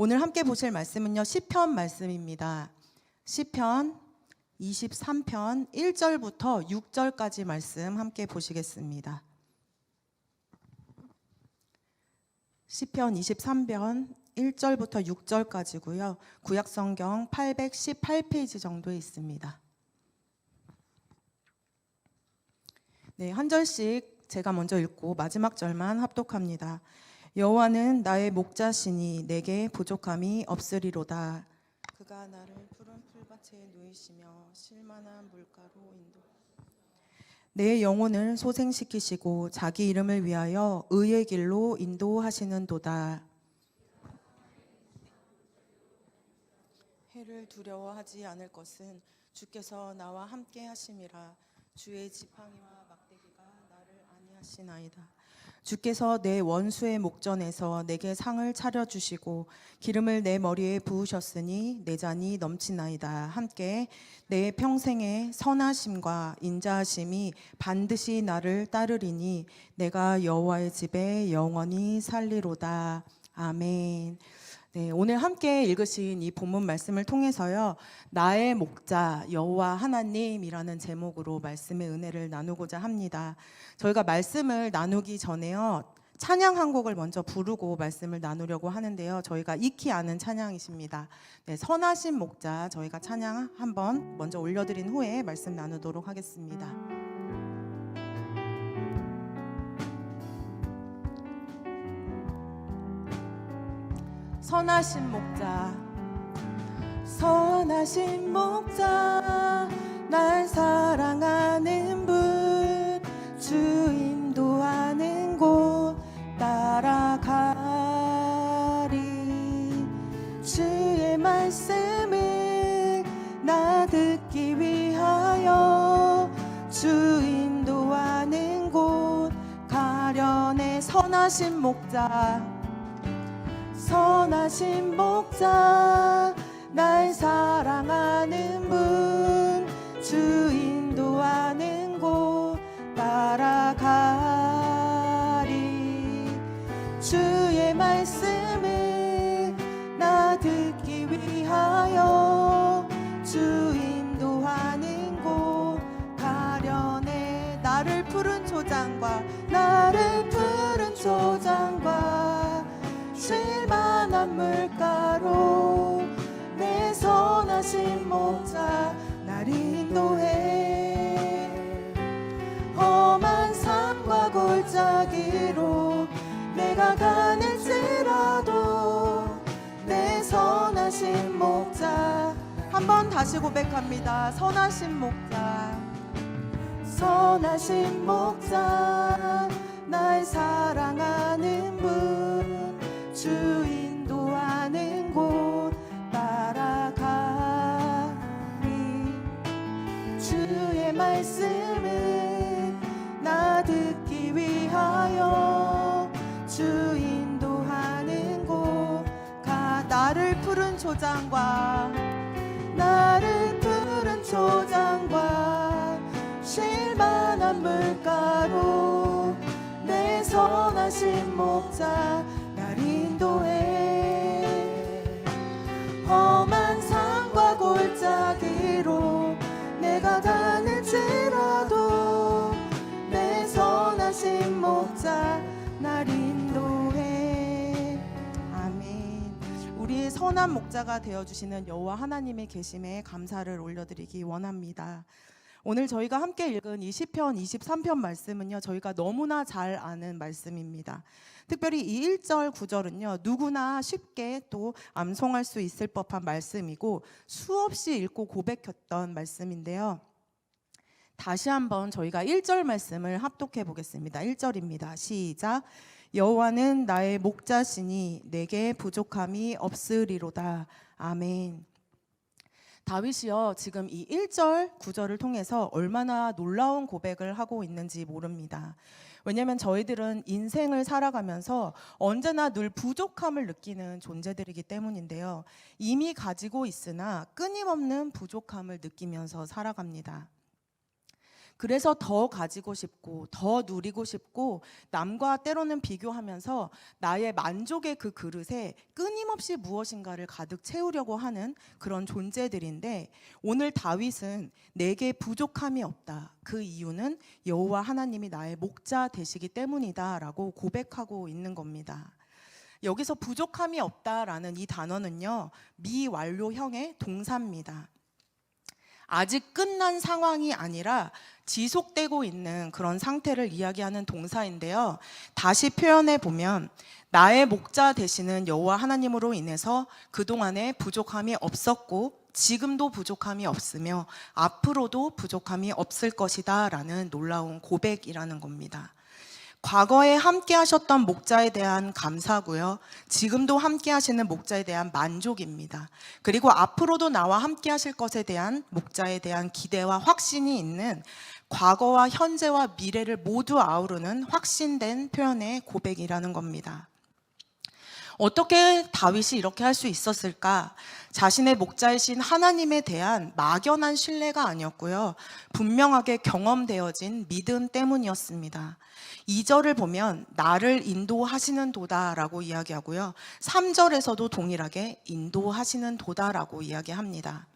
오늘 함께 보실 말씀은요, 시편 말씀입니다. 시편 23편 1절부터 6절까지 말씀 함께 보시겠습니다. 시편 23편 1절부터 6절까지고요. 구약성경 818페이지 정도에 있습니다. 네, 한 절씩 제가 먼저 읽고 마지막 절만 합독합니다. 여호와는 나의 목자시니 내게 부족함이 없으리로다. 그가 나를 푸른 풀밭에 누이시며 쉴만한 물가로 인도. 내 영혼을 소생시키시고 자기 이름을 위하여 의의 길로 인도하시는도다. 해를 두려워하지 않을 것은 주께서 나와 함께 하심이라. 주의 지팡이와 막대기가 나를 안위하시나이다. 주께서 내 원수의 목전에서 내게 상을 차려주시고 기름을 내 머리에 부으셨으니 내 잔이 넘치나이다. 함께 내 평생의 선하심과 인자하심이 반드시 나를 따르리니 내가 여호와의 집에 영원히 살리로다. 아멘. 네, 오늘 함께 읽으신 이 본문 말씀을 통해서요, 나의 목자 여호와 하나님이라는 제목으로 말씀의 은혜를 나누고자 합니다. 저희가 말씀을 나누기 전에요, 찬양 한 곡을 먼저 부르고 말씀을 나누려고 하는데요, 저희가 익히 아는 찬양이십니다. 네, 선하신 목자, 저희가 찬양 한번 먼저 올려드린 후에 말씀 나누도록 하겠습니다. 선하신 목자, 선하신 목자, 날 사랑하는 분, 주 인도하는 곳 따라가리. 주의 말씀을 나 듣기 위하여 주 인도하는 곳 가려내. 선하신 목자, 선하신 목자, 날 사랑하는 분, 주 인도하는 곳 따라가리. 주의 말씀을 나 듣기 위하여 주 인도하는 곳 가려내. 나를 푸른 초장과 나를 푸른 초장과 쉴만한 물가로 내 선하신 목자 날 인도해. 험한 산과 골짜기로 내가 가는지라도 내 선하신 목자. 한번 다시 고백합니다. 선하신 목자, 선하신 목자, 날 사랑하는 분, 주 인도하는 곳 따라가리. 주의 말씀을 나 듣기 위하여 주 인도하는 곳 가. 나를 푸른 초장과 나를 푸른 초장과 쉴만한 물가로 내 선하신 목자 인도해. 험한 산과 골짜기로 내가 가는지라도 내 선하신 목자 날 인도해. 아멘. 우리의 선한 목자가 되어주시는 여호와 하나님의 계심에 감사를 올려드리기 원합니다. 오늘 저희가 함께 읽은 이 시편 23편 말씀은요, 저희가 너무나 잘 아는 말씀입니다. 특별히 이 1절 9절은요 누구나 쉽게 또 암송할 수 있을 법한 말씀이고 수없이 읽고 고백했던 말씀인데요, 다시 한번 저희가 1절 말씀을 합독해 보겠습니다. 1절입니다. 시작. 여호와는 나의 목자시니 내게 부족함이 없으리로다. 아멘. 다윗이요, 지금 이 1절 9절을 통해서 얼마나 놀라운 고백을 하고 있는지 모릅니다. 왜냐하면 저희들은 인생을 살아가면서 언제나 늘 부족함을 느끼는 존재들이기 때문인데요, 이미 가지고 있으나 끊임없는 부족함을 느끼면서 살아갑니다. 그래서 더 가지고 싶고 더 누리고 싶고 남과 때로는 비교하면서 나의 만족의 그 그릇에 끊임없이 무엇인가를 가득 채우려고 하는 그런 존재들인데, 오늘 다윗은 내게 부족함이 없다. 그 이유는 여호와 하나님이 나의 목자 되시기 때문이다라고 고백하고 있는 겁니다. 여기서 부족함이 없다라는 이 단어는요, 미완료형의 동사입니다. 아직 끝난 상황이 아니라 지속되고 있는 그런 상태를 이야기하는 동사인데요. 다시 표현해 보면 나의 목자 되시는 여호와 하나님으로 인해서 그동안에 부족함이 없었고 지금도 부족함이 없으며 앞으로도 부족함이 없을 것이다 라는 놀라운 고백이라는 겁니다. 과거에 함께 하셨던 목자에 대한 감사고요. 지금도 함께 하시는 목자에 대한 만족입니다. 그리고 앞으로도 나와 함께 하실 것에 대한 목자에 대한 기대와 확신이 있는 과거와 현재와 미래를 모두 아우르는 확신된 표현의 고백이라는 겁니다. 어떻게 다윗이 이렇게 할 수 있었을까? 자신의 목자이신 하나님에 대한 막연한 신뢰가 아니었고요. 분명하게 경험되어진 믿음 때문이었습니다. 2절을 보면 나를 인도하시는 도다라고 이야기하고요. 3절에서도 동일하게 인도하시는 도다라고 이야기합니다.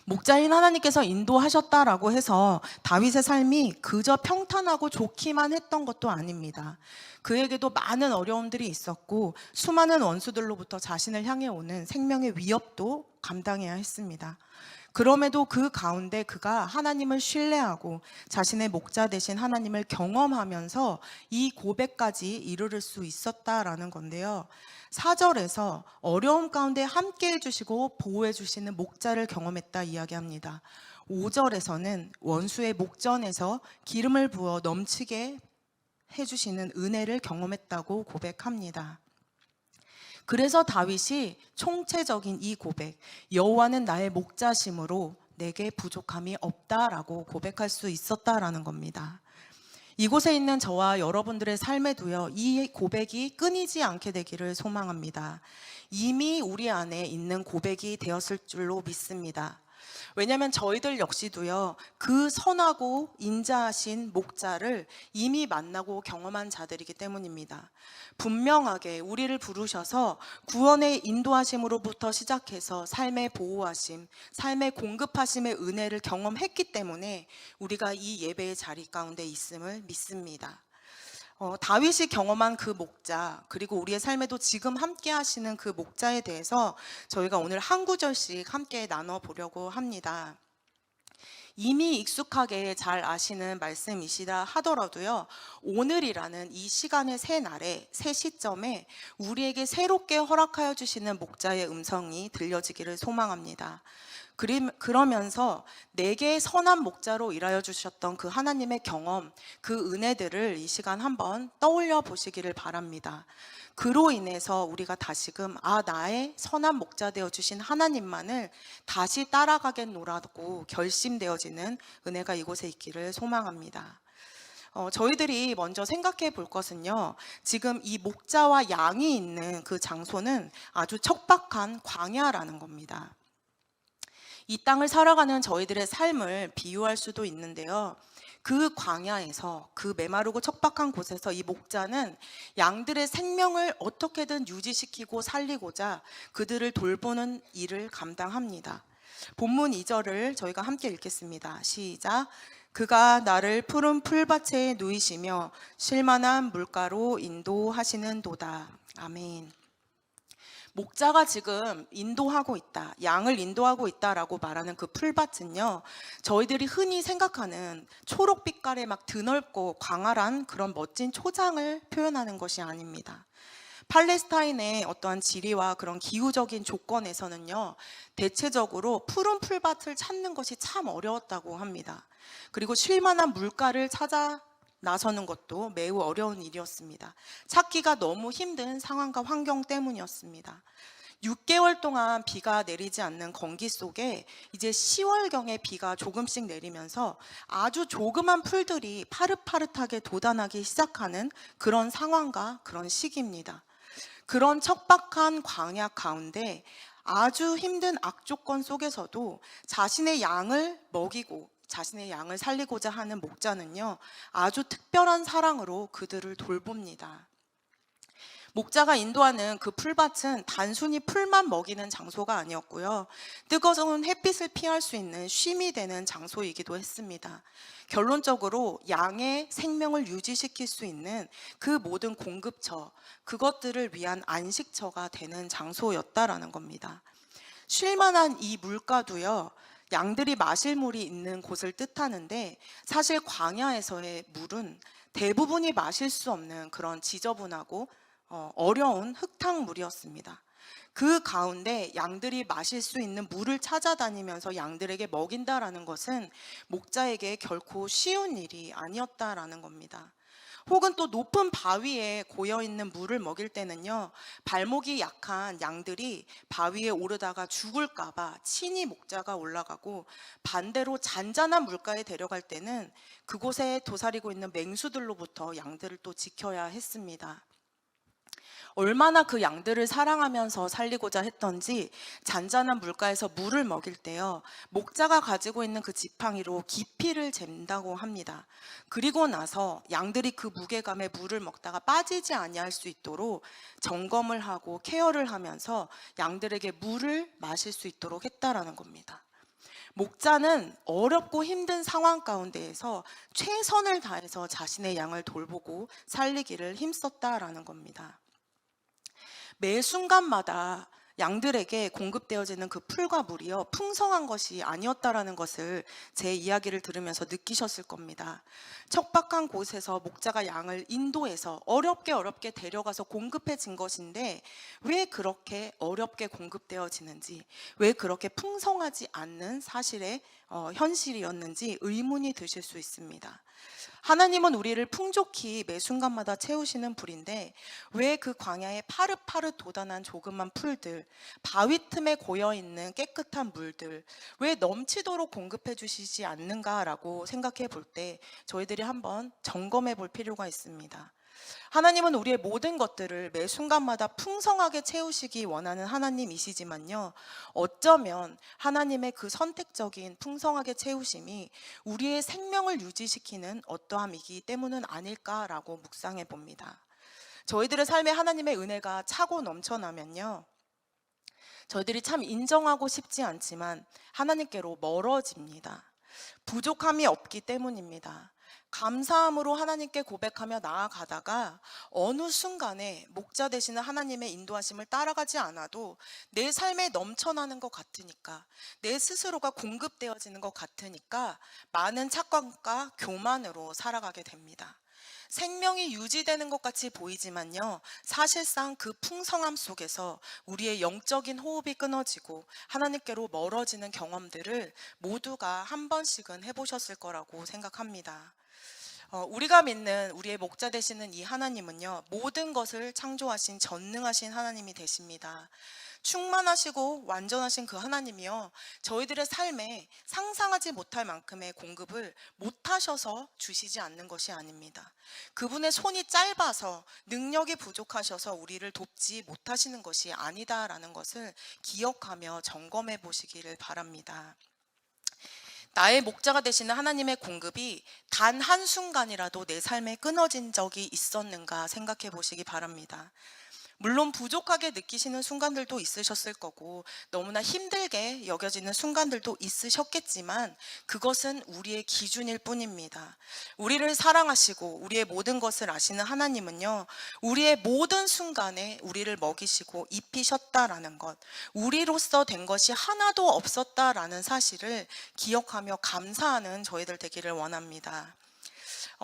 목자인 하나님께서 인도하셨다라고 해서 다윗의 삶이 그저 평탄하고 좋기만 했던 것도 아닙니다. 그에게도 많은 어려움들이 있었고 수많은 원수들로부터 자신을 향해 오는 생명의 위협도 감당해야 했습니다. 그럼에도 그 가운데 그가 하나님을 신뢰하고 자신의 목자 되신 하나님을 경험하면서 이 고백까지 이르를 수 있었다라는 건데요. 4절에서 어려움 가운데 함께 해주시고 보호해 주시는 목자를 경험했다 이야기합니다. 5절에서는 원수의 목전에서 기름을 부어 넘치게 해주시는 은혜를 경험했다고 고백합니다. 그래서 다윗이 총체적인 이 고백, 여호와는 나의 목자심으로 내게 부족함이 없다라고 고백할 수 있었다라는 겁니다. 이곳에 있는 저와 여러분들의 삶에도요, 이 고백이 끊이지 않게 되기를 소망합니다. 이미 우리 안에 있는 고백이 되었을 줄로 믿습니다. 왜냐하면 저희들 역시도요, 그 선하고 인자하신 목자를 이미 만나고 경험한 자들이기 때문입니다. 분명하게 우리를 부르셔서 구원의 인도하심으로부터 시작해서 삶의 보호하심, 삶의 공급하심의 은혜를 경험했기 때문에 우리가 이 예배의 자리 가운데 있음을 믿습니다. 다윗이 경험한 그 목자, 그리고 우리의 삶에도 지금 함께 하시는 그 목자에 대해서 저희가 오늘 한 구절씩 함께 나눠보려고 합니다. 이미 익숙하게 잘 아시는 말씀이시다 하더라도요, 오늘이라는 이 시간의 새 날에, 새 시점에 우리에게 새롭게 허락하여 주시는 목자의 음성이 들려지기를 소망합니다. 그러면서 내게 선한 목자로 일하여 주셨던 그 하나님의 경험, 그 은혜들을 이 시간 한번 떠올려 보시기를 바랍니다. 그로 인해서 우리가 다시금 나의 선한 목자 되어 주신 하나님만을 다시 따라가겠노라고 결심되어지는 은혜가 이곳에 있기를 소망합니다. 저희들이 먼저 생각해 볼 것은요, 지금 이 목자와 양이 있는 그 장소는 아주 척박한 광야라는 겁니다. 이 땅을 살아가는 저희들의 삶을 비유할 수도 있는데요, 그 광야에서, 그 메마르고 척박한 곳에서 이 목자는 양들의 생명을 어떻게든 유지시키고 살리고자 그들을 돌보는 일을 감당합니다. 본문 2절을 저희가 함께 읽겠습니다. 시작. 그가 나를 푸른 풀밭에 누이시며 쉴만한 물가로 인도하시는 도다. 아멘. 목자가 지금 인도하고 있다, 양을 인도하고 있다라고 말하는 그 풀밭은요, 저희들이 흔히 생각하는 초록빛깔의 막 드넓고 광활한 그런 멋진 초장을 표현하는 것이 아닙니다. 팔레스타인의 어떠한 지리와 그런 기후적인 조건에서는요, 대체적으로 푸른 풀밭을 찾는 것이 참 어려웠다고 합니다. 그리고 쉴만한 물가를 찾아 나서는 것도 매우 어려운 일이었습니다. 찾기가 너무 힘든 상황과 환경 때문이었습니다. 6개월 동안 비가 내리지 않는 건기 속에 이제 10월경에 비가 조금씩 내리면서 아주 조그만 풀들이 파릇파릇하게 돋아나기 시작하는 그런 상황과 그런 시기입니다. 그런 척박한 광야 가운데 아주 힘든 악조건 속에서도 자신의 양을 먹이고 자신의 양을 살리고자 하는 목자는요, 아주 특별한 사랑으로 그들을 돌봅니다. 목자가 인도하는 그 풀밭은 단순히 풀만 먹이는 장소가 아니었고요, 뜨거운 햇빛을 피할 수 있는 쉼이 되는 장소이기도 했습니다. 결론적으로 양의 생명을 유지시킬 수 있는 그 모든 공급처, 그것들을 위한 안식처가 되는 장소였다라는 겁니다. 쉴만한 이 물가도요, 양들이 마실 물이 있는 곳을 뜻하는데, 사실 광야에서의 물은 대부분이 마실 수 없는 그런 지저분하고 어려운 흙탕물이었습니다. 그 가운데 양들이 마실 수 있는 물을 찾아다니면서 양들에게 먹인다라는 것은 목자에게 결코 쉬운 일이 아니었다라는 겁니다. 혹은 또 높은 바위에 고여있는 물을 먹일 때는요, 발목이 약한 양들이 바위에 오르다가 죽을까봐 친히 목자가 올라가고, 반대로 잔잔한 물가에 데려갈 때는 그곳에 도사리고 있는 맹수들로부터 양들을 또 지켜야 했습니다. 얼마나 그 양들을 사랑하면서 살리고자 했던지 잔잔한 물가에서 물을 먹일 때요, 목자가 가지고 있는 그 지팡이로 깊이를 잰다고 합니다. 그리고 나서 양들이 그 무게감에 물을 먹다가 빠지지 아니할 수 있도록 점검을 하고 케어를 하면서 양들에게 물을 마실 수 있도록 했다라는 겁니다. 목자는 어렵고 힘든 상황 가운데에서 최선을 다해서 자신의 양을 돌보고 살리기를 힘썼다라는 겁니다. 매 순간마다 양들에게 공급되어지는 그 풀과 물이요, 풍성한 것이 아니었다라는 것을 제 이야기를 들으면서 느끼셨을 겁니다. 척박한 곳에서 목자가 양을 인도해서 어렵게 데려가서 공급해진 것인데, 왜 그렇게 어렵게 공급되어지는지, 왜 그렇게 풍성하지 않는 사실의 현실이었는지 의문이 드실 수 있습니다. 하나님은 우리를 풍족히 매 순간마다 채우시는 분인데, 왜 그 광야에 파릇파릇 돋아난 조그만 풀들, 바위 틈에 고여있는 깨끗한 물들, 왜 넘치도록 공급해 주시지 않는가라고 생각해 볼 때 저희들이 한번 점검해 볼 필요가 있습니다. 하나님은 우리의 모든 것들을 매 순간마다 풍성하게 채우시기 원하는 하나님이시지만요, 어쩌면 하나님의 그 선택적인 풍성하게 채우심이 우리의 생명을 유지시키는 어떠함이기 때문은 아닐까라고 묵상해 봅니다. 저희들의 삶에 하나님의 은혜가 차고 넘쳐나면요, 저희들이 참 인정하고 싶지 않지만 하나님께로 멀어집니다. 부족함이 없기 때문입니다. 감사함으로 하나님께 고백하며 나아가다가 어느 순간에 목자 되시는 하나님의 인도하심을 따라가지 않아도 내 삶에 넘쳐나는 것 같으니까, 내 스스로가 공급되어지는 것 같으니까 많은 착각과 교만으로 살아가게 됩니다. 생명이 유지되는 것 같이 보이지만요, 사실상 그 풍성함 속에서 우리의 영적인 호흡이 끊어지고 하나님께로 멀어지는 경험들을 모두가 한 번씩은 해보셨을 거라고 생각합니다. 우리가 믿는 우리의 목자 되시는 이 하나님은요, 모든 것을 창조하신 전능하신 하나님이 되십니다. 충만하시고 완전하신 그 하나님이요, 저희들의 삶에 상상하지 못할 만큼의 공급을 못하셔서 주시지 않는 것이 아닙니다. 그분의 손이 짧아서, 능력이 부족하셔서 우리를 돕지 못하시는 것이 아니다라는 것을 기억하며 점검해 보시기를 바랍니다. 나의 목자가 되시는 하나님의 공급이 단 한순간이라도 내 삶에 끊어진 적이 있었는가 생각해 보시기 바랍니다. 물론 부족하게 느끼시는 순간들도 있으셨을 거고, 너무나 힘들게 여겨지는 순간들도 있으셨겠지만, 그것은 우리의 기준일 뿐입니다. 우리를 사랑하시고 우리의 모든 것을 아시는 하나님은요, 우리의 모든 순간에 우리를 먹이시고 입히셨다라는 것, 우리로서 된 것이 하나도 없었다라는 사실을 기억하며 감사하는 저희들 되기를 원합니다.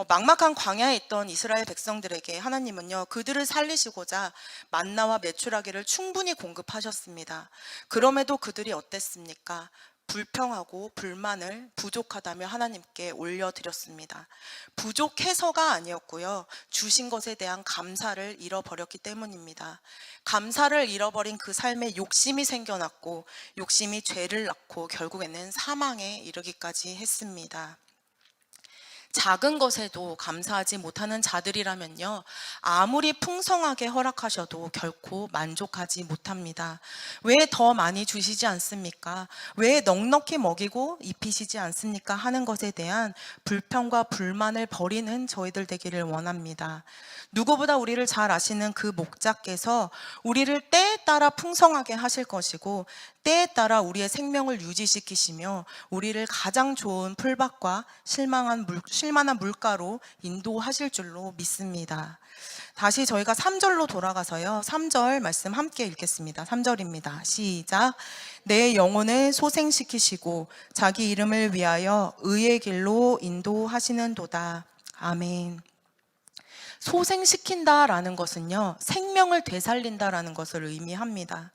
막막한 광야에 있던 이스라엘 백성들에게 하나님은요, 그들을 살리시고자 만나와 메추라기를 충분히 공급하셨습니다. 그럼에도 그들이 어땠습니까? 불평하고 불만을 부족하다며 하나님께 올려드렸습니다. 부족해서가 아니었고요, 주신 것에 대한 감사를 잃어버렸기 때문입니다. 감사를 잃어버린 그 삶에 욕심이 생겨났고, 욕심이 죄를 낳고 결국에는 사망에 이르기까지 했습니다. 작은 것에도 감사하지 못하는 자들이라면요, 아무리 풍성하게 허락하셔도 결코 만족하지 못합니다. 왜 더 많이 주시지 않습니까? 왜 넉넉히 먹이고 입히시지 않습니까? 하는 것에 대한 불평과 불만을 버리는 저희들 되기를 원합니다. 누구보다 우리를 잘 아시는 그 목자께서 우리를 때에 따라 풍성하게 하실 것이고, 때에 따라 우리의 생명을 유지시키시며 우리를 가장 좋은 풀밭과 쉴만한 물가로 인도하실 줄로 믿습니다. 다시 저희가 3절로 돌아가서요, 3절 말씀 함께 읽겠습니다. 3절입니다. 시작. 내 영혼을 소생시키시고 자기 이름을 위하여 의의 길로 인도하시는도다. 아멘. 소생시킨다라는 것은요, 생명을 되살린다라는 것을 의미합니다.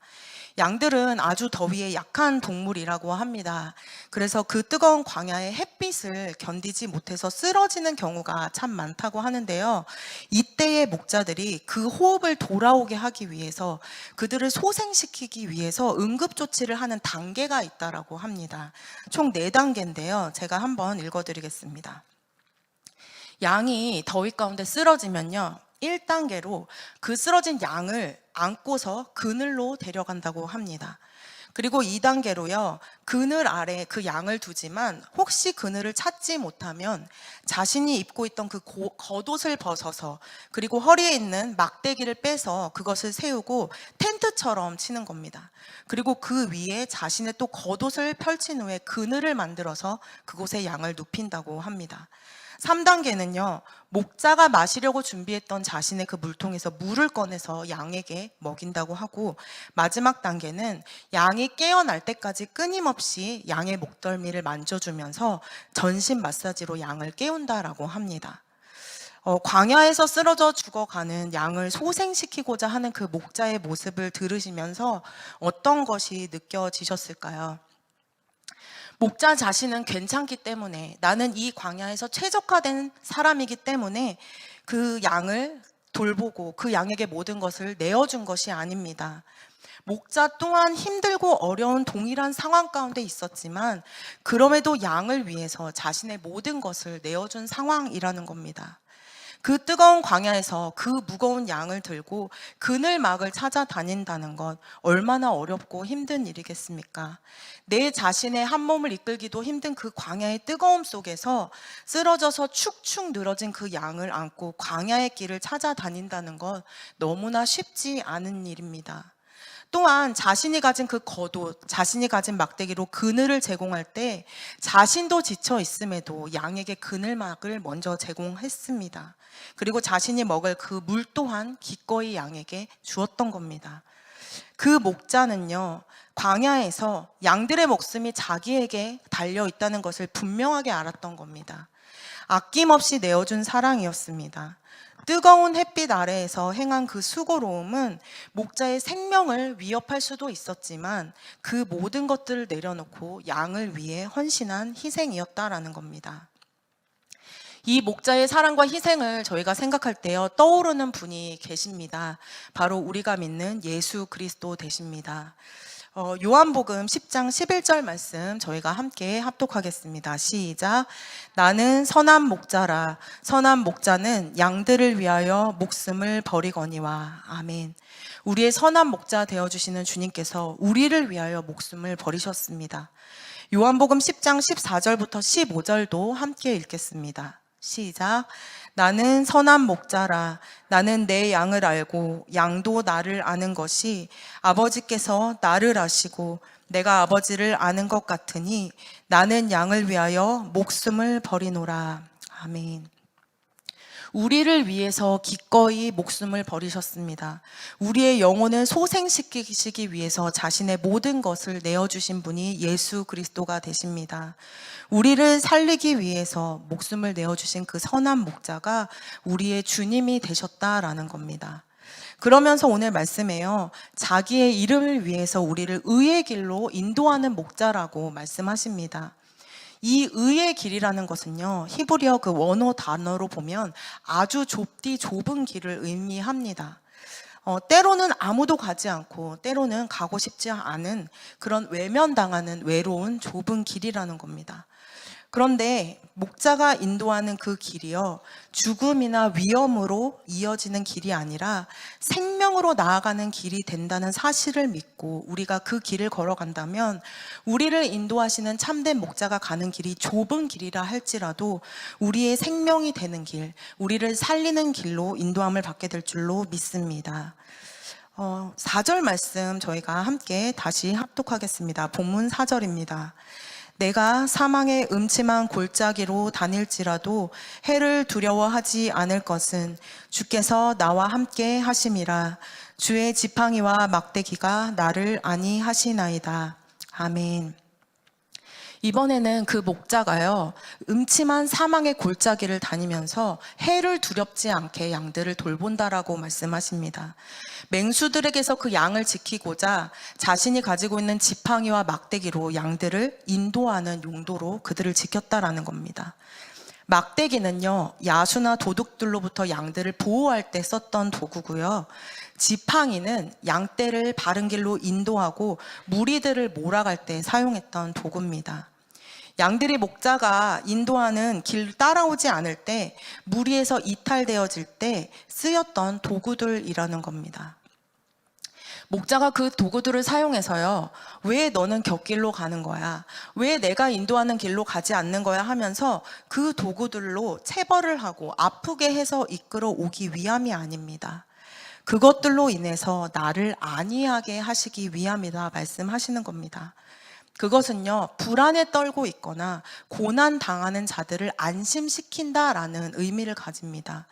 양들은 아주 더위에 약한 동물이라고 합니다. 그래서 그 뜨거운 광야의 햇빛을 견디지 못해서 쓰러지는 경우가 참 많다고 하는데요. 이때의 목자들이 그 호흡을 돌아오게 하기 위해서, 그들을 소생시키기 위해서 응급조치를 하는 단계가 있다고 합니다. 총 4단계인데요. 제가 한번 읽어드리겠습니다. 양이 더위 가운데 쓰러지면요, 1단계로 그 쓰러진 양을 안고서 그늘로 데려간다고 합니다. 그리고 2단계로요, 그늘 아래 그 양을 두지만 혹시 그늘을 찾지 못하면 자신이 입고 있던 그 겉옷을 벗어서, 그리고 허리에 있는 막대기를 빼서 그것을 세우고 텐트처럼 치는 겁니다. 그리고 그 위에 자신의 또 겉옷을 펼친 후에 그늘을 만들어서 그곳에 양을 눕힌다고 합니다. 3단계는요, 목자가 마시려고 준비했던 자신의 그 물통에서 물을 꺼내서 양에게 먹인다고 하고, 마지막 단계는 양이 깨어날 때까지 끊임없이 양의 목덜미를 만져주면서 전신 마사지로 양을 깨운다라고 합니다. 광야에서 쓰러져 죽어가는 양을 소생시키고자 하는 그 목자의 모습을 들으시면서 어떤 것이 느껴지셨을까요? 목자 자신은 괜찮기 때문에, 나는 이 광야에서 최적화된 사람이기 때문에 그 양을 돌보고 그 양에게 모든 것을 내어준 것이 아닙니다. 목자 또한 힘들고 어려운 동일한 상황 가운데 있었지만 그럼에도 양을 위해서 자신의 모든 것을 내어준 상황이라는 겁니다. 그 뜨거운 광야에서 그 무거운 양을 들고 그늘막을 찾아다닌다는 것, 얼마나 어렵고 힘든 일이겠습니까? 내 자신의 한 몸을 이끌기도 힘든 그 광야의 뜨거움 속에서 쓰러져서 축축 늘어진 그 양을 안고 광야의 길을 찾아다닌다는 것, 너무나 쉽지 않은 일입니다. 또한 자신이 가진 그 겉옷, 자신이 가진 막대기로 그늘을 제공할 때 자신도 지쳐 있음에도 양에게 그늘막을 먼저 제공했습니다. 그리고 자신이 먹을 그 물 또한 기꺼이 양에게 주었던 겁니다. 그 목자는요, 광야에서 양들의 목숨이 자기에게 달려 있다는 것을 분명하게 알았던 겁니다. 아낌없이 내어준 사랑이었습니다. 뜨거운 햇빛 아래에서 행한 그 수고로움은 목자의 생명을 위협할 수도 있었지만 그 모든 것들을 내려놓고 양을 위해 헌신한 희생이었다라는 겁니다. 이 목자의 사랑과 희생을 저희가 생각할 때요, 떠오르는 분이 계십니다. 바로 우리가 믿는 예수 그리스도 되십니다. 요한복음 10장 11절 말씀 저희가 함께 합독하겠습니다. 시작. 나는 선한 목자라. 선한 목자는 양들을 위하여 목숨을 버리거니와. 아멘. 우리의 선한 목자 되어주시는 주님께서 우리를 위하여 목숨을 버리셨습니다. 요한복음 10장 14절부터 15절도 함께 읽겠습니다. 시작. 나는 선한 목자라. 나는 내 양을 알고 양도 나를 아는 것이 아버지께서 나를 아시고 내가 아버지를 아는 것 같으니 나는 양을 위하여 목숨을 버리노라. 아멘. 우리를 위해서 기꺼이 목숨을 버리셨습니다. 우리의 영혼을 소생시키시기 위해서 자신의 모든 것을 내어주신 분이 예수 그리스도가 되십니다. 우리를 살리기 위해서 목숨을 내어주신 그 선한 목자가 우리의 주님이 되셨다라는 겁니다. 그러면서 오늘 말씀에요, 자기의 이름을 위해서 우리를 의의 길로 인도하는 목자라고 말씀하십니다. 이 의의 길이라는 것은요, 히브리어 그 원어 단어로 보면 아주 좁은 길을 의미합니다. 때로는 아무도 가지 않고 때로는 가고 싶지 않은 그런 외면당하는 외로운 좁은 길이라는 겁니다. 그런데 목자가 인도하는 그 길이요, 죽음이나 위험으로 이어지는 길이 아니라 생명으로 나아가는 길이 된다는 사실을 믿고 우리가 그 길을 걸어간다면 우리를 인도하시는 참된 목자가 가는 길이 좁은 길이라 할지라도 우리의 생명이 되는 길, 우리를 살리는 길로 인도함을 받게 될 줄로 믿습니다. 4절 말씀 저희가 함께 다시 합독하겠습니다. 본문 4절입니다. 내가 사망의 음침한 골짜기로 다닐지라도 해를 두려워하지 않을 것은 주께서 나와 함께 하심이라. 주의 지팡이와 막대기가 나를 안위하시나이다. 아멘. 이번에는 그 목자가요, 음침한 사망의 골짜기를 다니면서 해를 두렵지 않게 양들을 돌본다라고 말씀하십니다. 맹수들에게서 그 양을 지키고자 자신이 가지고 있는 지팡이와 막대기로 양들을 인도하는 용도로 그들을 지켰다라는 겁니다. 막대기는요, 야수나 도둑들로부터 양들을 보호할 때 썼던 도구고요. 지팡이는 양떼를 바른 길로 인도하고 무리들을 몰아갈 때 사용했던 도구입니다. 양들이 목자가 인도하는 길 따라오지 않을 때, 무리에서 이탈되어질 때 쓰였던 도구들이라는 겁니다. 목자가 그 도구들을 사용해서요, 왜 너는 곁길로 가는 거야? 왜 내가 인도하는 길로 가지 않는 거야? 하면서 그 도구들로 체벌을 하고 아프게 해서 이끌어 오기 위함이 아닙니다. 그것들로 인해서 나를 안위하게 하시기 위함이다 말씀하시는 겁니다. 그것은요, 불안에 떨고 있거나 고난 당하는 자들을 안심시킨다라는 의미를 가집니다.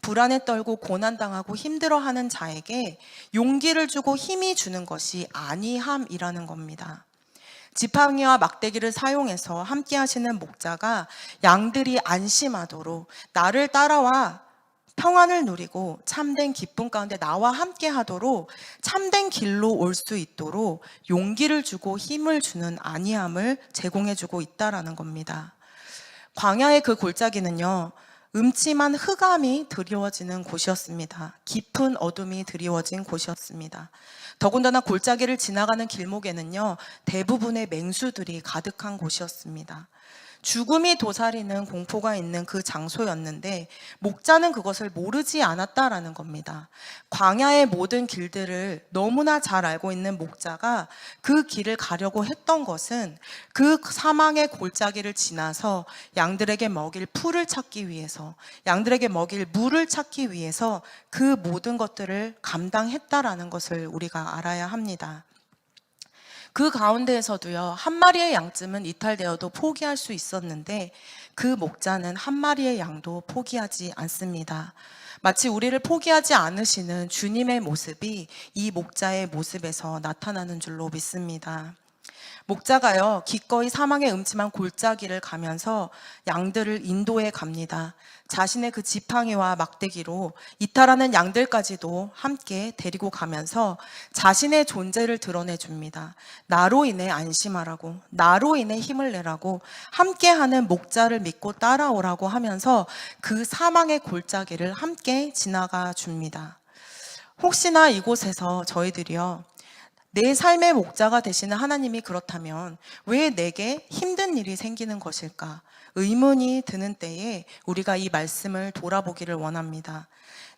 불안에 떨고 고난당하고 힘들어하는 자에게 용기를 주고 힘이 주는 것이 안위함이라는 겁니다. 지팡이와 막대기를 사용해서 함께 하시는 목자가 양들이 안심하도록 나를 따라와 평안을 누리고 참된 기쁨 가운데 나와 함께 하도록 참된 길로 올 수 있도록 용기를 주고 힘을 주는 안위함을 제공해 주고 있다라는 겁니다. 광야의 그 골짜기는요, 음침한 흑암이 드리워지는 곳이었습니다. 깊은 어둠이 드리워진 곳이었습니다. 더군다나 골짜기를 지나가는 길목에는요, 대부분의 맹수들이 가득한 곳이었습니다. 죽음이 도사리는 공포가 있는 그 장소였는데 목자는 그것을 모르지 않았다라는 겁니다. 광야의 모든 길들을 너무나 잘 알고 있는 목자가 그 길을 가려고 했던 것은 그 사망의 골짜기를 지나서 양들에게 먹일 풀을 찾기 위해서, 양들에게 먹일 물을 찾기 위해서 그 모든 것들을 감당했다라는 것을 우리가 알아야 합니다. 그 가운데에서도요, 한 마리의 양쯤은 이탈되어도 포기할 수 있었는데 그 목자는 한 마리의 양도 포기하지 않습니다. 마치 우리를 포기하지 않으시는 주님의 모습이 이 목자의 모습에서 나타나는 줄로 믿습니다. 목자가요, 기꺼이 사망의 음침한 골짜기를 가면서 양들을 인도해 갑니다. 자신의 그 지팡이와 막대기로 이탈하는 양들까지도 함께 데리고 가면서 자신의 존재를 드러내 줍니다. 나로 인해 안심하라고, 나로 인해 힘을 내라고, 함께하는 목자를 믿고 따라오라고 하면서 그 사망의 골짜기를 함께 지나가 줍니다. 혹시나 이곳에서 저희들이요, 내 삶의 목자가 되시는 하나님이 그렇다면 왜 내게 힘든 일이 생기는 것일까? 의문이 드는 때에 우리가 이 말씀을 돌아보기를 원합니다.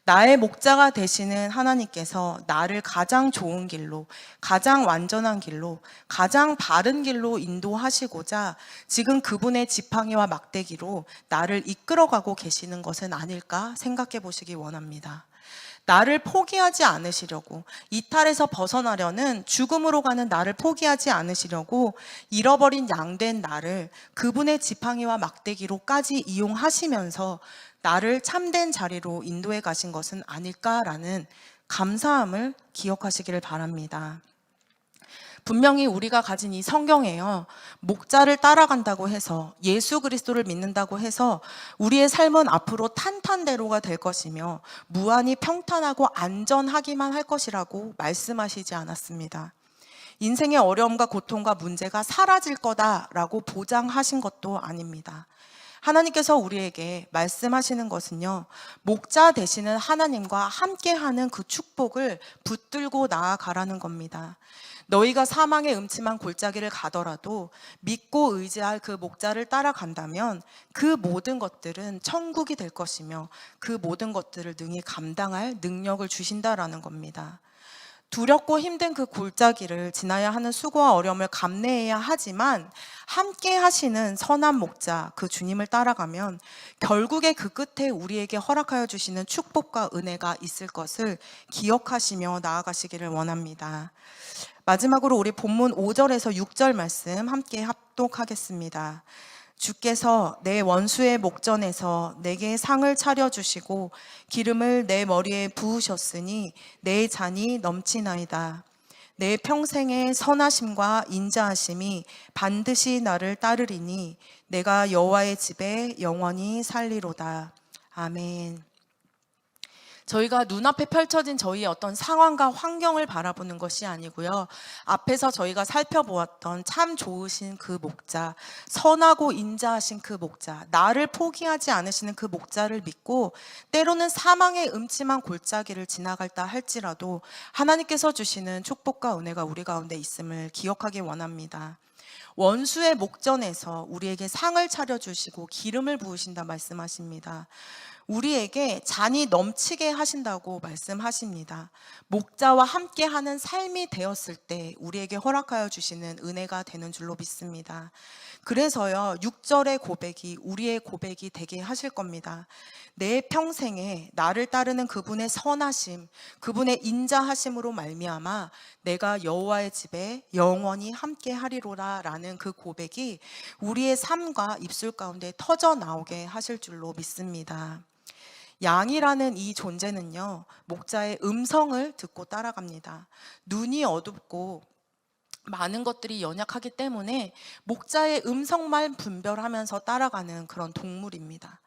나의 목자가 되시는 하나님께서 나를 가장 좋은 길로, 가장 완전한 길로, 가장 바른 길로 인도하시고자 지금 그분의 지팡이와 막대기로 나를 이끌어가고 계시는 것은 아닐까 생각해 보시기 원합니다. 나를 포기하지 않으시려고, 이탈에서 벗어나려는 죽음으로 가는 나를 포기하지 않으시려고 잃어버린 양된 나를 그분의 지팡이와 막대기로까지 이용하시면서 나를 참된 자리로 인도해 가신 것은 아닐까라는 감사함을 기억하시기를 바랍니다. 분명히 우리가 가진 이 성경에요, 목자를 따라간다고 해서, 예수 그리스도를 믿는다고 해서 우리의 삶은 앞으로 탄탄대로가 될 것이며 무한히 평탄하고 안전하기만 할 것이라고 말씀하시지 않았습니다. 인생의 어려움과 고통과 문제가 사라질 거다라고 보장하신 것도 아닙니다. 하나님께서 우리에게 말씀하시는 것은요, 목자 되시는 하나님과 함께하는 그 축복을 붙들고 나아가라는 겁니다. 너희가 사망의 음침한 골짜기를 가더라도 믿고 의지할 그 목자를 따라간다면 그 모든 것들은 천국이 될 것이며 그 모든 것들을 능히 감당할 능력을 주신다라는 겁니다. 두렵고 힘든 그 골짜기를 지나야 하는 수고와 어려움을 감내해야 하지만 함께 하시는 선한 목자 그 주님을 따라가면 결국에 그 끝에 우리에게 허락하여 주시는 축복과 은혜가 있을 것을 기억하시며 나아가시기를 원합니다. 마지막으로 우리 본문 5절에서 6절 말씀 함께 합독하겠습니다. 주께서 내 원수의 목전에서 내게 상을 차려주시고 기름을 내 머리에 부으셨으니 내 잔이 넘치나이다. 내 평생의 선하심과 인자하심이 반드시 나를 따르리니 내가 여호와의 집에 영원히 살리로다. 아멘. 저희가 눈앞에 펼쳐진 저희의 어떤 상황과 환경을 바라보는 것이 아니고요. 앞에서 저희가 살펴보았던 참 좋으신 그 목자, 선하고 인자하신 그 목자, 나를 포기하지 않으시는 그 목자를 믿고 때로는 사망의 음침한 골짜기를 지나갈다 할지라도 하나님께서 주시는 축복과 은혜가 우리 가운데 있음을 기억하기 원합니다. 원수의 목전에서 우리에게 상을 차려주시고 기름을 부으신다 말씀하십니다. 우리에게 잔이 넘치게 하신다고 말씀하십니다. 목자와 함께하는 삶이 되었을 때 우리에게 허락하여 주시는 은혜가 되는 줄로 믿습니다. 그래서요 6절의 고백이 우리의 고백이 되게 하실 겁니다. 내 평생에 나를 따르는 그분의 선하심, 그분의 인자하심으로 말미암아 내가 여호와의 집에 영원히 함께 하리로라 라는 그 고백이 우리의 삶과 입술 가운데 터져 나오게 하실 줄로 믿습니다. 양이라는 이 존재는요, 목자의 음성을 듣고 따라갑니다. 눈이 어둡고 많은 것들이 연약하기 때문에 목자의 음성만 분별하면서 따라가는 그런 동물입니다.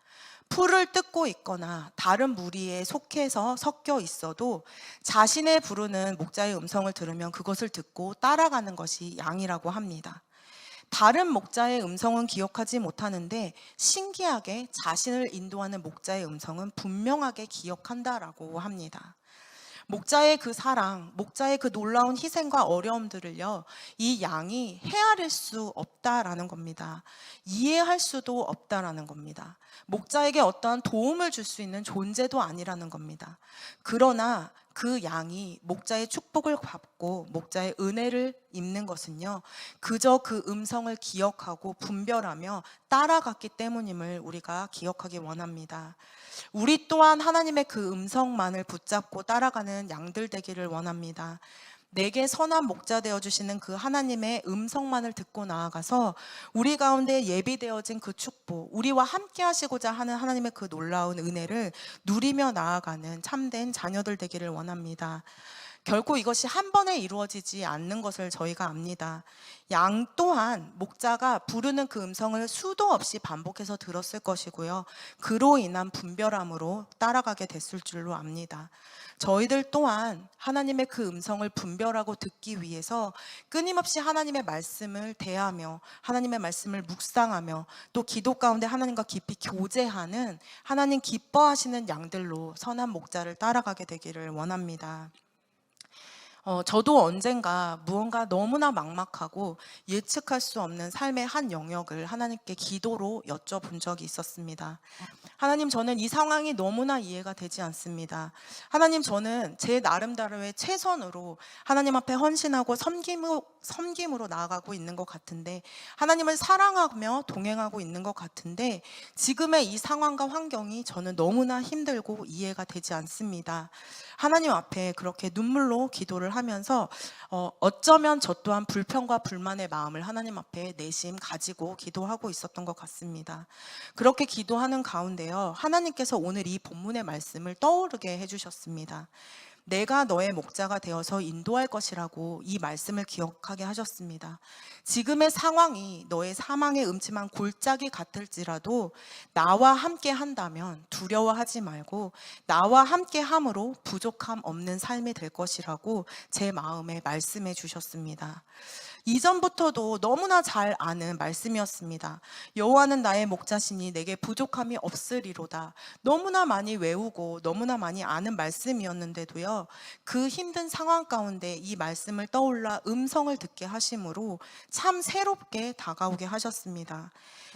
풀을 뜯고 있거나 다른 무리에 속해서 섞여 있어도 자신의 부르는 목자의 음성을 들으면 그것을 듣고 따라가는 것이 양이라고 합니다. 다른 목자의 음성은 기억하지 못하는데 신기하게 자신을 인도하는 목자의 음성은 분명하게 기억한다라고 합니다. 목자의 그 사랑, 목자의 그 놀라운 희생과 어려움들을요, 이 양이 헤아릴 수 없다라는 겁니다. 이해할 수도 없다라는 겁니다. 목자에게 어떠한 도움을 줄 수 있는 존재도 아니라는 겁니다. 그러나 그 양이 목자의 축복을 받고 목자의 은혜를 입는 것은요, 그저 그 음성을 기억하고 분별하며 따라갔기 때문임을 우리가 기억하기 원합니다. 우리 또한 하나님의 그 음성만을 붙잡고 따라가는 양들 되기를 원합니다. 내게 선한 목자 되어주시는 그 하나님의 음성만을 듣고 나아가서 우리 가운데 예비되어진 그 축복, 우리와 함께 하시고자 하는 하나님의 그 놀라운 은혜를 누리며 나아가는 참된 자녀들 되기를 원합니다. 결코 이것이 한 번에 이루어지지 않는 것을 저희가 압니다. 양 또한 목자가 부르는 그 음성을 수도 없이 반복해서 들었을 것이고요. 그로 인한 분별함으로 따라가게 됐을 줄로 압니다. 저희들 또한 하나님의 그 음성을 분별하고 듣기 위해서 끊임없이 하나님의 말씀을 대하며 하나님의 말씀을 묵상하며 또 기도 가운데 하나님과 깊이 교제하는 하나님 기뻐하시는 양들로 선한 목자를 따라가게 되기를 원합니다. 저도 언젠가 무언가 너무나 막막하고 예측할 수 없는 삶의 한 영역을 하나님께 기도로 여쭤본 적이 있었습니다. 하나님, 저는 이 상황이 너무나 이해가 되지 않습니다. 하나님, 저는 제 나름대로의 최선으로 하나님 앞에 헌신하고 섬김으로 나아가고 있는 것 같은데, 하나님을 사랑하며 동행하고 있는 것 같은데, 지금의 이 상황과 환경이 저는 너무나 힘들고 이해가 되지 않습니다. 하나님 앞에 그렇게 눈물로 기도를 하면서 어쩌면 저 또한 불평과 불만의 마음을 하나님 앞에 내심 가지고 기도하고 있었던 것 같습니다. 그렇게 기도하는 가운데요, 하나님께서 오늘 이 본문의 말씀을 떠오르게 해주셨습니다. 내가 너의 목자가 되어서 인도할 것이라고 이 말씀을 기억하게 하셨습니다. 지금의 상황이 너의 사망의 음침한 골짜기 같을지라도 나와 함께 한다면 두려워하지 말고 나와 함께 함으로 부족함 없는 삶이 될 것이라고 제 마음에 말씀해 주셨습니다. 이전부터도 너무나 잘 아는 말씀이었습니다. 여호와는 나의 목자시니 내게 부족함이 없으리로다. 너무나 많이 외우고 너무나 많이 아는 말씀이었는데도요, 그 힘든 상황 가운데 이 말씀을 떠올라 음성을 듣게 하심으로 참 새롭게 다가오게 하셨습니다.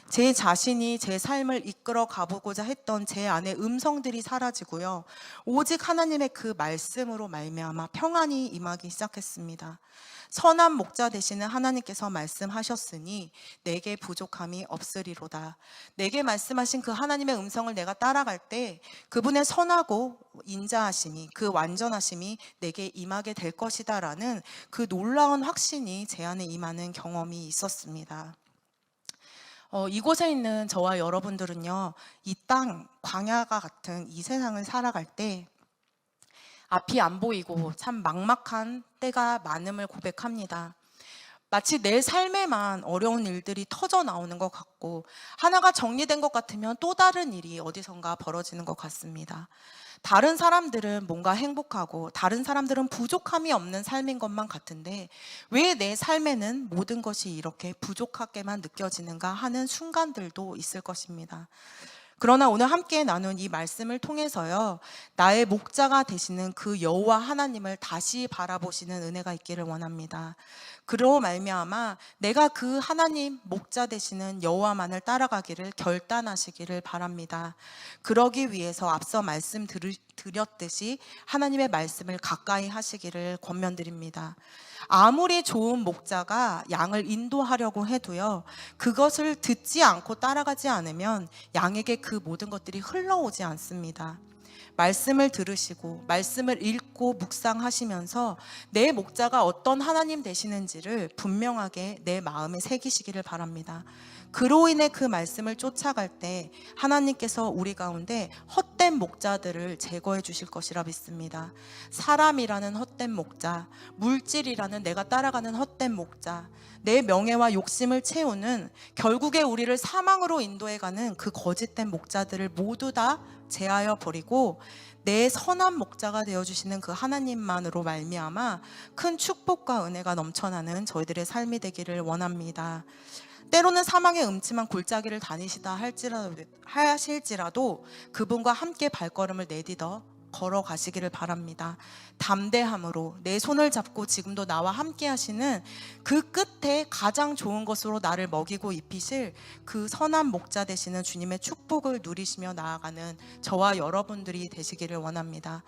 제 자신이 제 삶을 이끌어 가보고자 했던 제 안의 음성들이 사라지고요, 오직 하나님의 그 말씀으로 말미암아 평안이 임하기 시작했습니다. 선한 목자 되시는 하나님께서 말씀하셨으니 내게 부족함이 없으리로다. 내게 말씀하신 그 하나님의 음성을 내가 따라갈 때 그분의 선하고 인자하심이, 그 완전하심이 내게 임하게 될 것이다 라는 그 놀라운 확신이 제 안에 임하는 경험이 있었습니다. 이곳에 있는 저와 여러분들은요, 이 땅 광야가 같은 이 세상을 살아갈 때 앞이 안 보이고 참 막막한 때가 많음을 고백합니다. 마치 내 삶에만 어려운 일들이 터져 나오는 것 같고, 하나가 정리된 것 같으면 또 다른 일이 어디선가 벌어지는 것 같습니다. 다른 사람들은 뭔가 행복하고 다른 사람들은 부족함이 없는 삶인 것만 같은데 왜 내 삶에는 모든 것이 이렇게 부족하게만 느껴지는가 하는 순간들도 있을 것입니다. 그러나 오늘 함께 나눈 이 말씀을 통해서요, 나의 목자가 되시는 그 여호와 하나님을 다시 바라보시는 은혜가 있기를 원합니다. 그로 말미암아 내가 그 하나님 목자 되시는 여호와만을 따라가기를 결단하시기를 바랍니다. 그러기 위해서 앞서 말씀드렸듯이 하나님의 말씀을 가까이 하시기를 권면드립니다. 아무리 좋은 목자가 양을 인도하려고 해도요, 그것을 듣지 않고 따라가지 않으면 양에게 그 모든 것들이 흘러오지 않습니다. 말씀을 들으시고 말씀을 읽고 묵상하시면서 내 목자가 어떤 하나님 되시는지를 분명하게 내 마음에 새기시기를 바랍니다. 그로 인해 그 말씀을 쫓아갈 때 하나님께서 우리 가운데 헛된 목자들을 제거해 주실 것이라 믿습니다. 사람이라는 헛된 목자, 물질이라는 내가 따라가는 헛된 목자, 내 명예와 욕심을 채우는, 결국에 우리를 사망으로 인도해가는 그 거짓된 목자들을 모두 다 제하여 버리고 내 선한 목자가 되어주시는 그 하나님만으로 말미암아 큰 축복과 은혜가 넘쳐나는 저희들의 삶이 되기를 원합니다. 때로는 사망의 음침한 골짜기를 다니시다 하실지라도 그분과 함께 발걸음을 내딛어 걸어가시기를 바랍니다. 담대함으로 내 손을 잡고 지금도 나와 함께 하시는 그 끝에 가장 좋은 것으로 나를 먹이고 입히실 그 선한 목자 되시는 주님의 축복을 누리시며 나아가는 저와 여러분들이 되시기를 원합니다.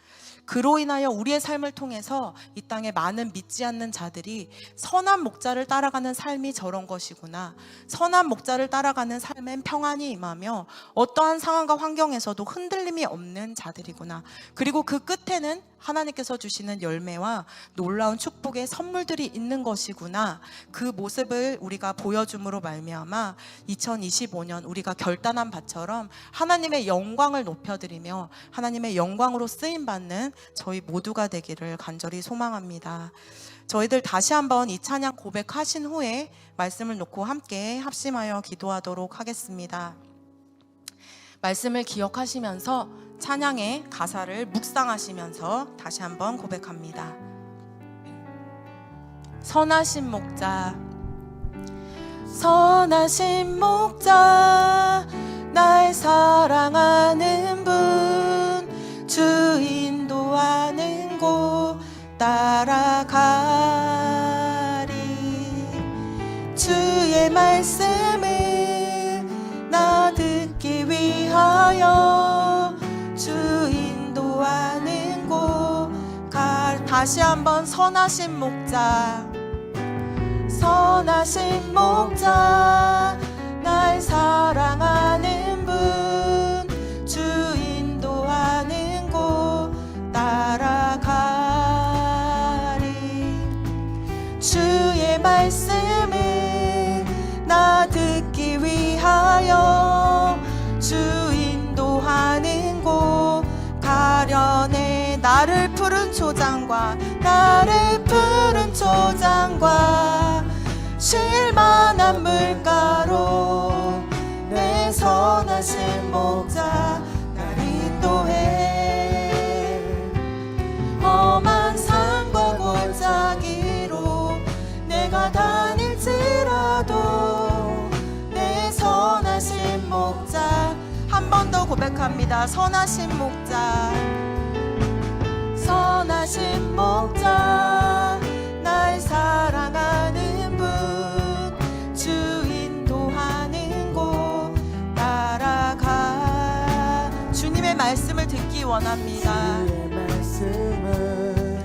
그로 인하여 우리의 삶을 통해서 이 땅에 많은 믿지 않는 자들이 선한 목자를 따라가는 삶이 저런 것이구나, 선한 목자를 따라가는 삶엔 평안이 임하며 어떠한 상황과 환경에서도 흔들림이 없는 자들이구나, 그리고 그 끝에는 하나님께서 주시는 열매와 놀라운 축복의 선물들이 있는 것이구나, 그 모습을 우리가 보여줌으로 말미암아 2025년 우리가 결단한 바처럼 하나님의 영광을 높여드리며 하나님의 영광으로 쓰임받는 저희 모두가 되기를 간절히 소망합니다. 저희들 다시 한번 이 찬양 고백하신 후에 말씀을 놓고 함께 합심하여 기도하도록 하겠습니다. 말씀을 기억하시면서 찬양의 가사를 묵상하시면서 다시 한번 고백합니다. 선하신 목자, 선하신 목자, 날 사랑하는 분, 주 인도하는 곳 따라가리. 주의 말씀을 나 듣기 위하여 주 인도하는 곳 다시 한번 선하신 목자, 선하신 목자, 날 사랑하는 분, 주 인도하는 곳 따라가리. 주의 말씀을 나 듣기 위하여 주 인도하는 곳 가려내. 나를 푸른 초장과 나를 푸른 초장과 쉴만한 물가로 내 선하신 목자 날 인도해. 험한 산과 골짜기로 내가 다니 고백합니다. 선하신 목자, 선하신 목자, 날 사랑하는 분, 주 인도하는 곳 따라가. 주님의 말씀을 듣기 원합니다. 주의 말씀을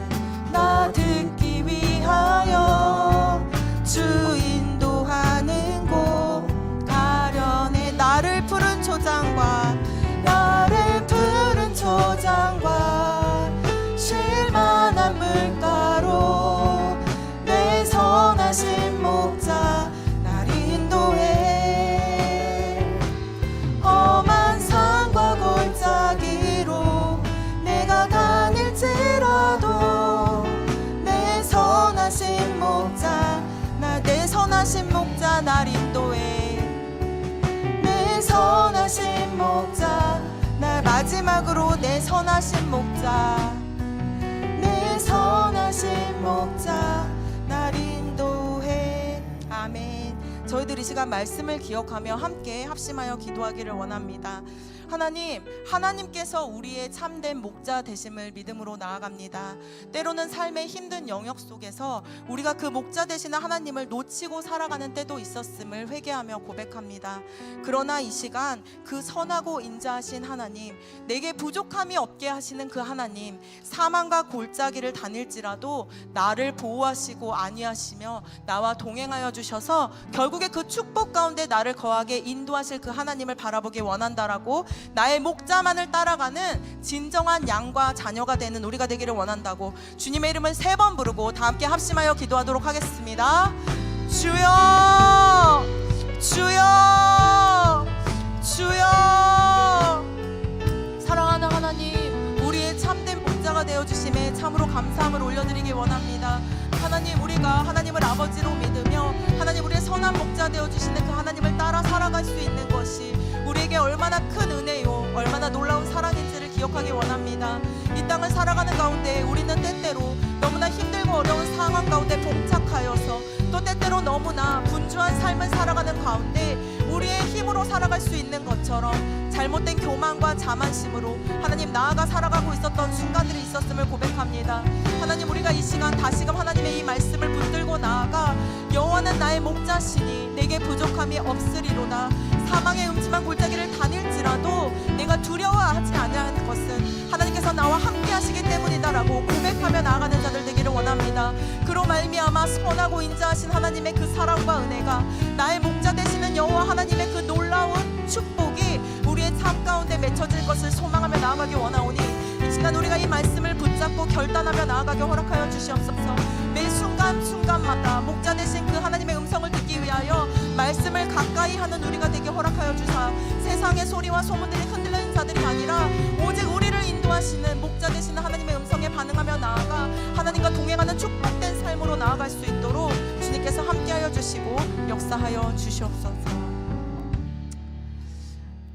나 듣기 위하여 주 인도하는 곳 가련해. 나를 푸른 초장과 나를 푸른 초장과 쉴만한 물가로 내 선하신 목자 날 인도해. 험한 산과 골짜기로 내가 다닐지라도 내 선하신 목자 내 선하신 목자 날 인도해. 내 선하신 목자 날 마지막으로 내 선하신 목자 내 선하신 목자 날 인도해. 아멘. 저희들 이 시간 말씀을 기억하며 함께 합심하여 기도하기를 원합니다. 하나님께서 우리의 참된 목자 되심을 믿음으로 나아갑니다. 때로는 삶의 힘든 영역 속에서 우리가 그 목자 되시는 하나님을 놓치고 살아가는 때도 있었음을 회개하며 고백합니다. 그러나 이 시간 그 선하고 인자하신 하나님, 내게 부족함이 없게 하시는 그 하나님, 사망과 골짜기를 다닐지라도 나를 보호하시고 안위하시며 나와 동행하여 주셔서 결국에 그 축복 가운데 나를 거하게 인도하실 그 하나님을 바라보기 원한다라고, 나의 목자만을 따라가는 진정한 양과 자녀가 되는 우리가 되기를 원한다고 주님의 이름을 3번 부르고 다 함께 합심하여 기도하도록 하겠습니다. 주여, 주여, 주여. 사랑하는 하나님, 우리의 참된 목자가 되어주심에 참으로 감사함을 올려드리기 원합니다. 하나님, 우리가 하나님을 아버지로 믿으며 하나님 우리의 선한 목자 되어주시는 그 하나님을 따라 살아갈 수 있는 것이 우리에게 얼마나 큰 은혜요, 얼마나 놀라운 사랑인지를 기억하기 원합니다. 이 땅을 살아가는 가운데 우리는 때때로 너무나 힘들고 어려운 상황 가운데 봉착하여서 또 때때로 너무나 분주한 삶을 살아가는 가운데 우리의 힘으로 살아갈 수 있는 것처럼 잘못된 교만과 자만심으로 하나님 나아가 살아가고 있었던 순간들이 있었음을 고백합니다. 하나님, 우리가 이 시간 다시금 하나님의 이 말씀을 붙들고 나아가 여호와는 나의 목자시니 내게 부족함이 없으리로다. 사망의 음침한 골짜기를 다닐지라도 내가 두려워하지 아니하는 것은 하나님께서 나와 함께 하시기 때문이다라고 고백하며 나아가는 자들 되기를 원합니다. 그로 말미암아 선하고 인자하신 하나님의 그 사랑과 은혜가, 나의 목자 되시는 여호와 하나님의 그 놀라운 축복이 우리의 삶 가운데 맺혀질 것을 소망하며 나아가기 원하오니 이 시간 우리가 이 말씀을 붙잡고 결단하며 나아가게 허락하여 주시옵소서. 매 순간순간마다 목자 되신 그 하나님의 음성을 듣기 위하여 말씀을 가까이 하는 우리가 되게 허락하여 주사, 세상의 소리와 소문들이 흔들리는 자들이 아니라 오직 우리를 인도하시는 목자 되시는 하나님의 음성에 반응하며 나아가 하나님과 동행하는 축복된 삶으로 나아갈 수 있도록 주님께서 함께하여 주시고 역사하여 주시옵소서.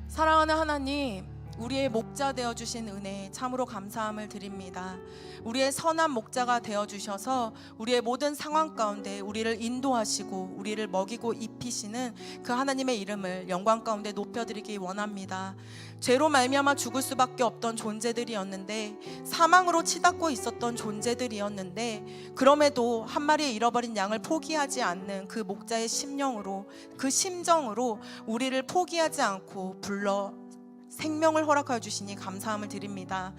사랑하는 하나님, 우리의 목자 되어주신 은혜 참으로 감사함을 드립니다. 우리의 선한 목자가 되어주셔서 우리의 모든 상황 가운데 우리를 인도하시고 우리를 먹이고 입히시는 그 하나님의 이름을 영광 가운데 높여드리기 원합니다. 죄로 말미암아 죽을 수밖에 없던 존재들이었는데, 사망으로 치닫고 있었던 존재들이었는데, 그럼에도 한 마리의 잃어버린 양을 포기하지 않는 그 목자의 심령으로, 그 심정으로 우리를 포기하지 않고 불러 생명을 허락하여 주시니 감사함을 드립니다.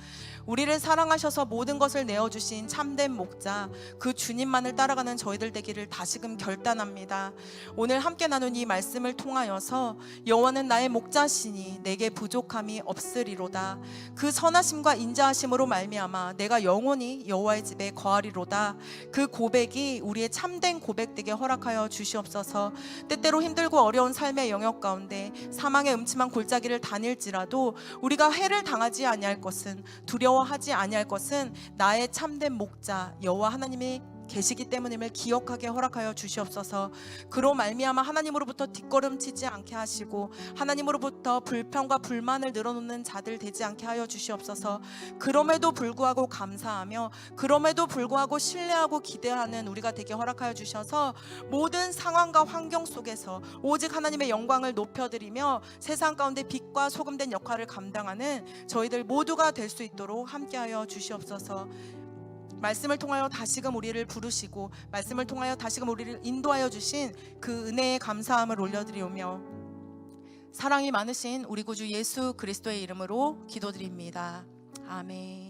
우리를 사랑하셔서 모든 것을 내어주신 참된 목자, 그 주님만을 따라가는 저희들 되기를 다시금 결단합니다. 오늘 함께 나눈 이 말씀을 통하여서 여호와는 나의 목자시니 내게 부족함이 없으리로다. 그 선하심과 인자하심으로 말미암아 내가 영원히 여호와의 집에 거하리로다. 그 고백이 우리의 참된 고백 되게 허락하여 주시옵소서. 때때로 힘들고 어려운 삶의 영역 가운데 사망의 음침한 골짜기를 다닐지라도 우리가 해를 당하지 아니할 것은, 두려워하지 아니할 것은 나의 참된 목자 여호와 하나님이 계시기 때문임을 기억하게 허락하여 주시옵소서. 그로 말미암아 하나님으로부터 뒷걸음치지 않게 하시고 하나님으로부터 불평과 불만을 늘어놓는 자들 되지 않게 하여 주시옵소서. 그럼에도 불구하고 감사하며 그럼에도 불구하고 신뢰하고 기대하는 우리가 되게 허락하여 주셔서 모든 상황과 환경 속에서 오직 하나님의 영광을 높여드리며 세상 가운데 빛과 소금된 역할을 감당하는 저희들 모두가 될 수 있도록 함께하여 주시옵소서. 말씀을 통하여 다시금 우리를 부르시고 말씀을 통하여 다시금 우리를 인도하여 주신 그 은혜에 감사함을 올려드리오며 사랑이 많으신 우리 구주 예수 그리스도의 이름으로 기도드립니다. 아멘.